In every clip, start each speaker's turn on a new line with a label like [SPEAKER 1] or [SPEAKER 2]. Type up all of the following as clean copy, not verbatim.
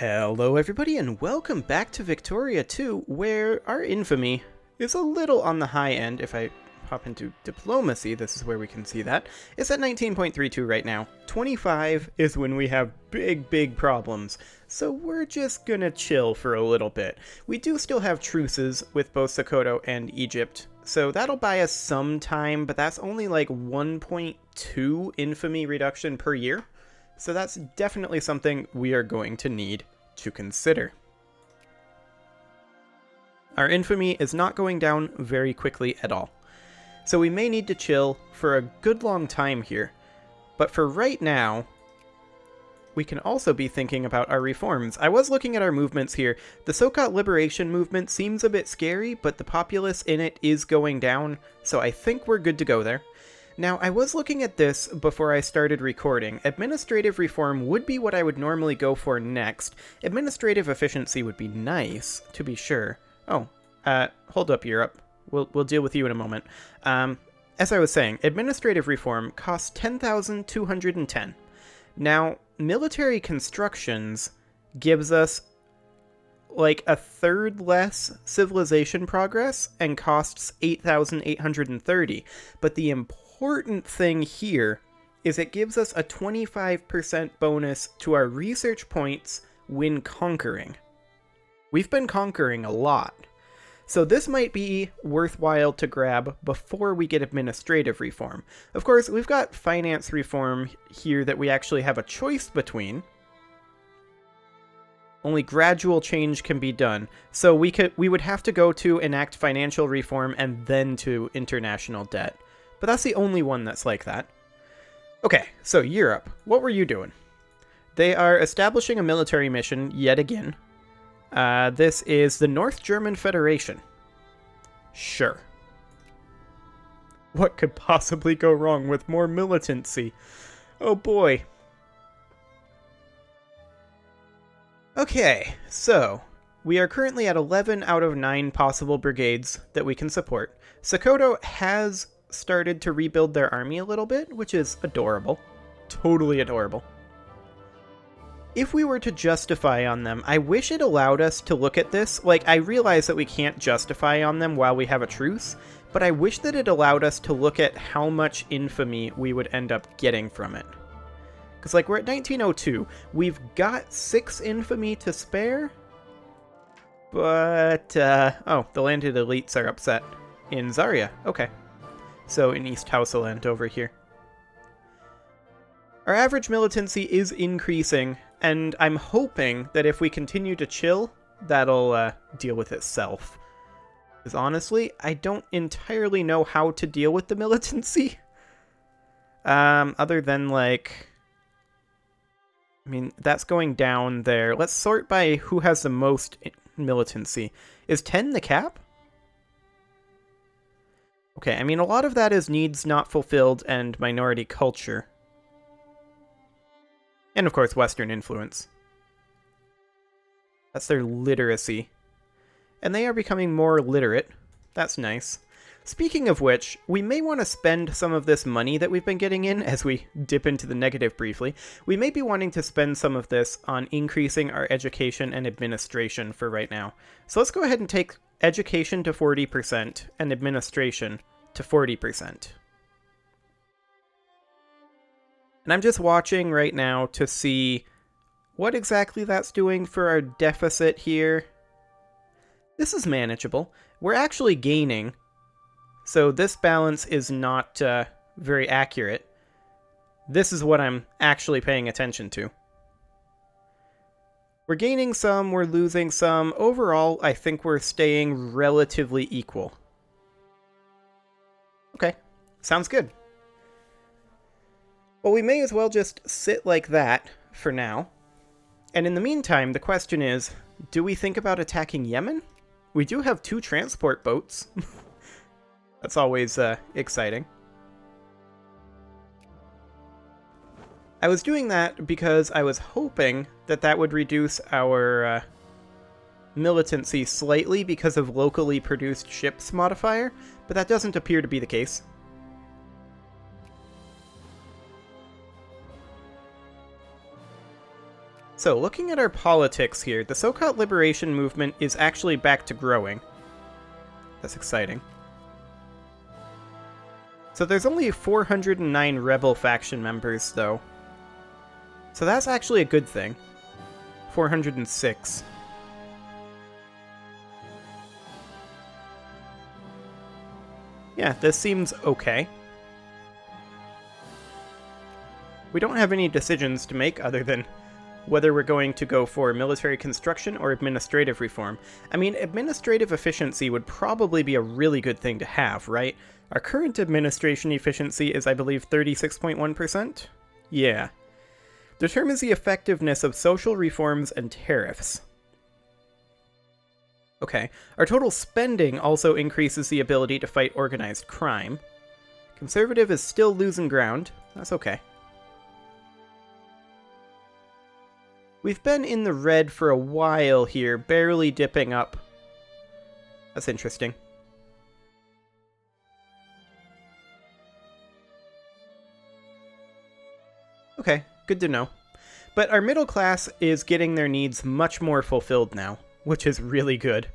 [SPEAKER 1] Hello everybody and welcome back to Victoria 2, where our infamy is a little on the high end. If I hop into diplomacy, this is where we can see that. It's at 19.32 right now. 25 is when we have big problems, so we're just gonna chill for a little bit. We do still have truces with both Sokoto and Egypt, so that'll buy us some time, but that's only like 1.2 infamy reduction per year. So that's definitely something we are going to need to consider. Our infamy is not going down very quickly at all. So we may need to chill for a good long time here. But for right now, we can also be thinking about our reforms. I was looking at our movements here. The Sokot Liberation movement seems a bit scary, but the populace in it is going down, so I think we're good to go there. Now, I was looking at this before I started recording. Administrative reform would be what I would normally go for next. Administrative efficiency would be nice, to be sure. Oh, hold up, Europe. We'll deal with you in a moment. As I was saying, administrative reform costs 10,210. Now, military constructions gives us like a third less civilization progress and costs 8,830. But the important thing here is it gives us a 25% bonus to our research points when conquering. We've been conquering a lot, so this might be worthwhile to grab before we get administrative reform. Of course, we've got finance reform here that we actually have a choice between. Only gradual change can be done, so we would have to go to enact financial reform and then to international debt. But that's the only one that's like that. Okay, so Europe, what were you doing? They are establishing a military mission yet again. This is the North German Federation. Sure. What could possibly go wrong with more militancy? Oh boy. Okay, so we are currently at 11 out of 9 possible brigades that we can support. Sokoto has started to rebuild their army a little bit, which is adorable. Totally adorable. If we were to justify on them, I wish it allowed us to look at this. Like, I realize that we can't justify on them while we have a truce, but I wish that it allowed us to look at how much infamy we would end up getting from it. Because, like, we're at 1902. We've got 6 infamy to spare, but, oh, the landed elites are upset. In Zarya, okay. So in East Hausaland over here. Our average militancy is increasing, and I'm hoping that if we continue to chill, that'll deal with itself. Because honestly, I don't entirely know how to deal with the militancy. Other than, like, I mean, that's going down there. Let's sort by who has the most militancy. Is 10 the cap? Okay, I mean, a lot of that is needs not fulfilled and minority culture. And, of course, Western influence. That's their literacy. And they are becoming more literate. That's nice. Speaking of which, we may want to spend some of this money that we've been getting in, as we dip into the negative briefly. We may be wanting to spend some of this on increasing our education and administration for right now. So let's go ahead and take education to 40% and administration to 40%. And I'm just watching right now to see what exactly that's doing for our deficit here. This is manageable. We're actually gaining, so this balance is not very accurate. This is what I'm actually paying attention to. We're gaining some, we're losing some. Overall, I think we're staying relatively equal. Okay, sounds good. Well, we may as well just sit like that for now. And in the meantime, the question is, do we think about attacking Yemen? We do have 2 transport boats. That's always exciting. I was doing that because I was hoping that that would reduce our militancy slightly because of locally produced ships modifier, but that doesn't appear to be the case. So, looking at our politics here, the Sokat Liberation Movement is actually back to growing. That's exciting. So there's only 409 rebel faction members, though. So that's actually a good thing. 406. Yeah, this seems okay. We don't have any decisions to make other than whether we're going to go for military construction or administrative reform. I mean, administrative efficiency would probably be a really good thing to have, right? Our current administration efficiency is, I believe, 36.1%? Yeah. Determines the effectiveness of social reforms and tariffs. Okay. Our total spending also increases the ability to fight organized crime. Conservative is still losing ground. That's okay. We've been in the red for a while here, barely dipping up. That's interesting. Okay, good to know. But our middle class is getting their needs much more fulfilled now, which is really good.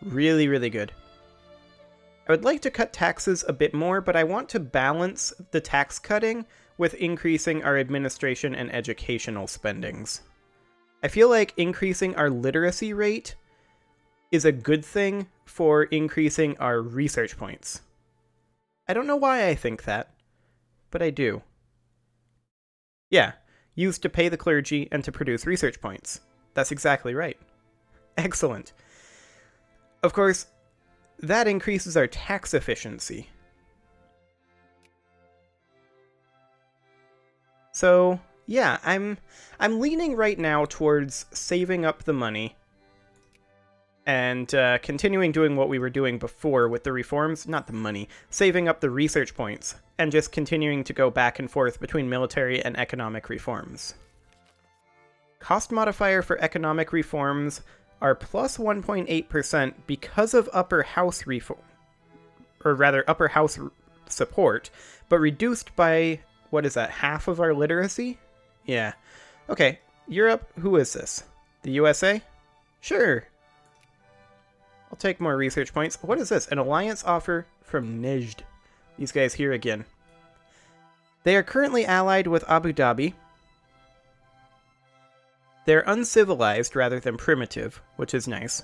[SPEAKER 1] Really, really good. I would like to cut taxes a bit more, but I want to balance the tax cutting with increasing our administration and educational spendings. I feel like increasing our literacy rate is a good thing for increasing our research points. I don't know why I think that, but I do. Yeah, used to pay the clergy and to produce research points. That's exactly right. Excellent. Of course, that increases our tax efficiency. So, yeah, I'm leaning right now towards saving up the money and continuing doing what we were doing before with the reforms, not the money, saving up the research points, and just continuing to go back and forth between military and economic reforms. Cost modifier for economic reforms are plus 1.8% because of upper house reform, or rather upper house support, but reduced by, what is that, half of our literacy? Yeah. Okay, Europe, who is this? The USA? Sure. I'll take more research points. What is this? An alliance offer from Nejd. These guys here again. They are currently allied with Abu Dhabi. They're uncivilized rather than primitive, which is nice.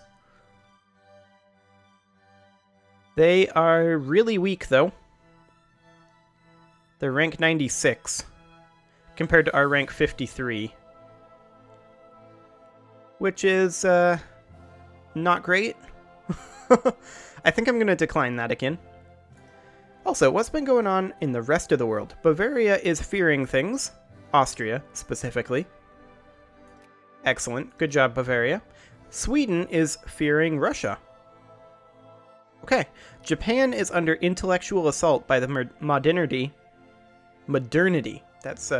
[SPEAKER 1] They are really weak, though. They're rank 96, compared to our rank 53. Which is, not great. I think I'm going to decline that again. Also, what's been going on in the rest of the world? Bavaria is fearing things. Austria, specifically. Excellent. Good job, Bavaria. Sweden is fearing Russia. Okay. Japan is under intellectual assault by the modernity. That's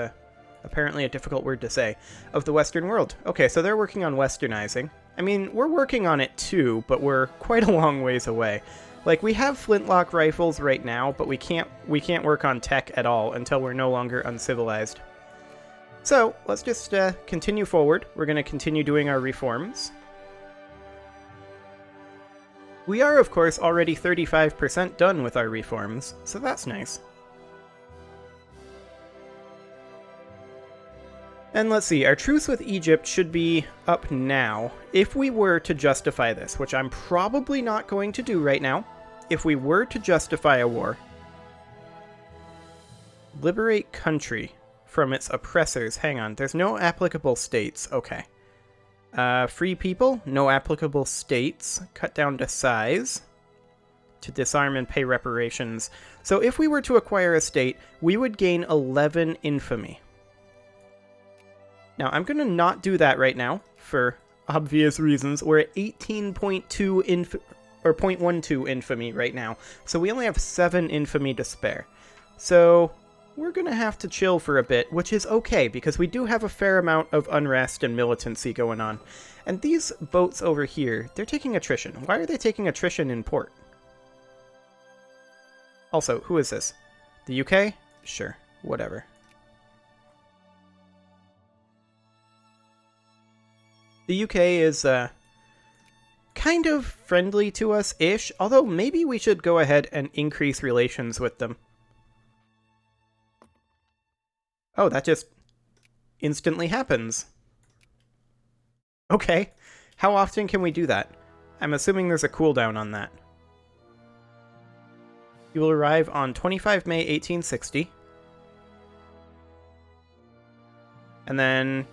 [SPEAKER 1] apparently a difficult word to say. Of the Western world. Okay, so they're working on westernizing. I mean, we're working on it too, but we're quite a long ways away. Like, we have flintlock rifles right now, but we can't work on tech at all until we're no longer uncivilized. So, let's just continue forward. We're going to continue doing our reforms. We are, of course, already 35% done with our reforms, so that's nice. And let's see, our truce with Egypt should be up now. If we were to justify this, which I'm probably not going to do right now, if we were to justify a war, liberate country from its oppressors. Hang on, there's no applicable states. Okay. Free people, no applicable states. Cut down to size. To disarm and pay reparations. So if we were to acquire a state, we would gain 11 infamy. Now, I'm going to not do that right now, for obvious reasons. We're at 18.2 0.12 infamy right now, so we only have 7 infamy to spare. So, we're going to have to chill for a bit, which is okay, because we do have a fair amount of unrest and militancy going on. And these boats over here, they're taking attrition. Why are they taking attrition in port? Also, who is this? The UK? Sure, whatever. The UK is kind of friendly to us-ish, although maybe we should go ahead and increase relations with them. Oh, that just instantly happens. Okay, how often can we do that? I'm assuming there's a cooldown on that. You will arrive on 25 May 1860. And then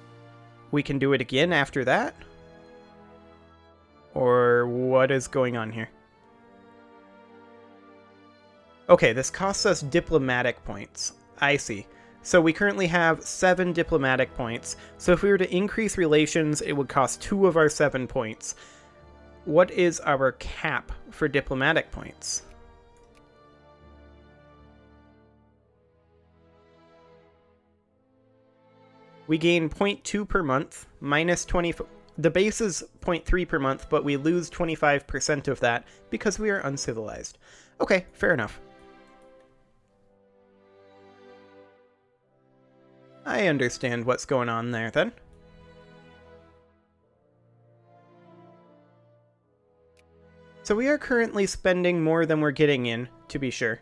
[SPEAKER 1] we can do it again after that? Or what is going on here? Okay, this costs us diplomatic points. I see. So we currently have 7 diplomatic points. So if we were to increase relations, it would cost 2 of our 7 points. What is our cap for diplomatic points? We gain 0.2 per month, minus 20... The base is 0.3 per month, but we lose 25% of that because we are uncivilized. Okay, fair enough. I understand what's going on there, then. So we are currently spending more than we're getting in, to be sure.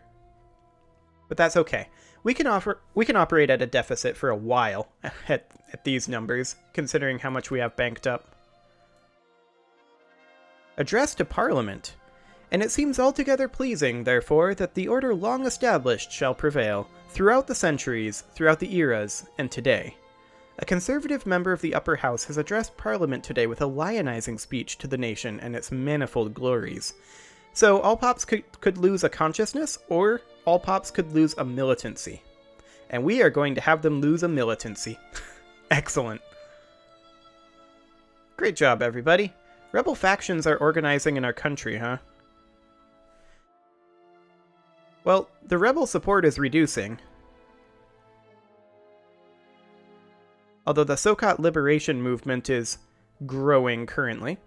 [SPEAKER 1] But that's okay. We can operate at a deficit for a while at these numbers, considering how much we have banked up. Address to Parliament. And it seems altogether pleasing, therefore, that the order long established shall prevail, throughout the centuries, throughout the eras, and today. A conservative member of the upper house has addressed Parliament today with a lionizing speech to the nation and its manifold glories. So all pops could lose a consciousness, or all pops could lose a militancy. And we are going to have them lose a militancy. Excellent. Great job, everybody. Rebel factions are organizing in our country, huh? Well, the rebel support is reducing. Although the Sokot liberation movement is growing currently.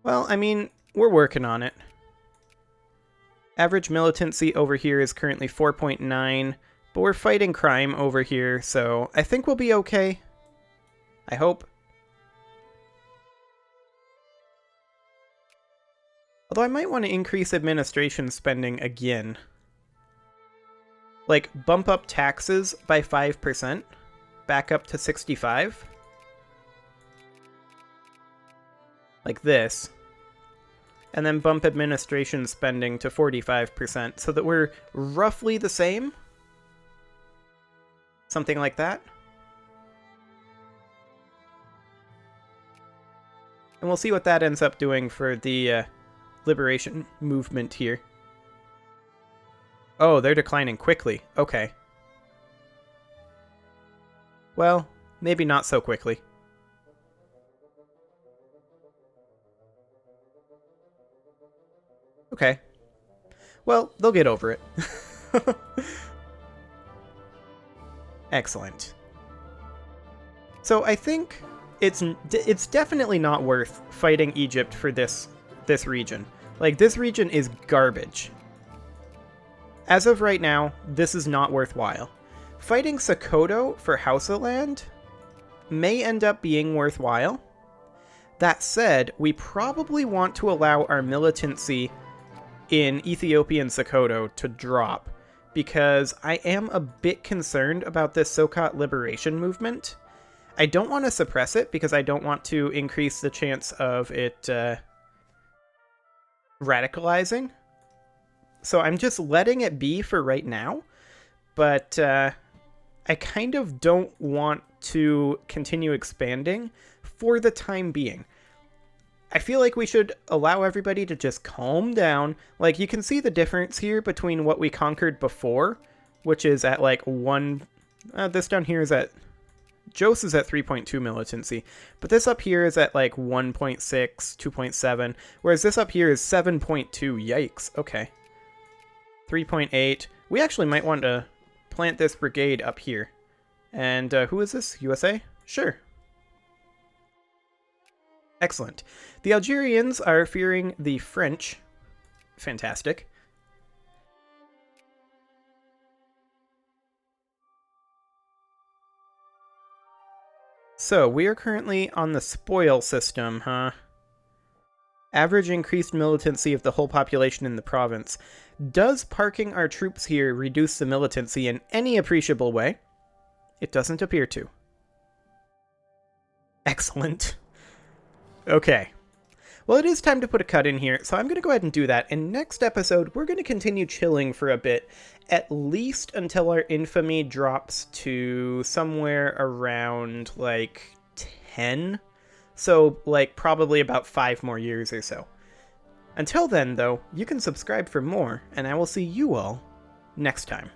[SPEAKER 1] Well, I mean, we're working on it. Average militancy over here is currently 4.9, but we're fighting crime over here, so I think we'll be okay. I hope. Although I might want to increase administration spending again. Like, bump up taxes by 5%, back up to 65. Like this. And then bump administration spending to 45%, so that we're roughly the same. Something like that. And we'll see what that ends up doing for the liberation movement here. Oh, they're declining quickly. Okay. Well, maybe not so quickly. Okay. Well, they'll get over it. Excellent. So I think it's definitely not worth fighting Egypt for this region. Like, this region is garbage. As of right now, this is not worthwhile. Fighting Sokoto for Hausa land may end up being worthwhile. That said, we probably want to allow our militancy in Ethiopian Sokoto to drop, because I am a bit concerned about this Sokot liberation movement. I don't want to suppress it, because I don't want to increase the chance of it radicalizing. So I'm just letting it be for right now, but I kind of don't want to continue expanding for the time being. I feel like we should allow everybody to just calm down. Like, you can see the difference here between what we conquered before, which is at like 1... this down here is at... Jos is at 3.2 militancy, but this up here is at like 1.6, 2.7, whereas this up here is 7.2. Yikes. Okay. 3.8. We actually might want to plant this brigade up here. And who is this? USA? Sure. Excellent. The Algerians are fearing the French. Fantastic. So, we are currently on the spoil system, huh? Average increased militancy of the whole population in the province. Does parking our troops here reduce the militancy in any appreciable way? It doesn't appear to. Excellent. Okay. Well, it is time to put a cut in here, so I'm going to go ahead and do that. In next episode, we're going to continue chilling for a bit, at least until our infamy drops to somewhere around, like, 10. So, like, probably about 5 more years or so. Until then, though, you can subscribe for more, and I will see you all next time.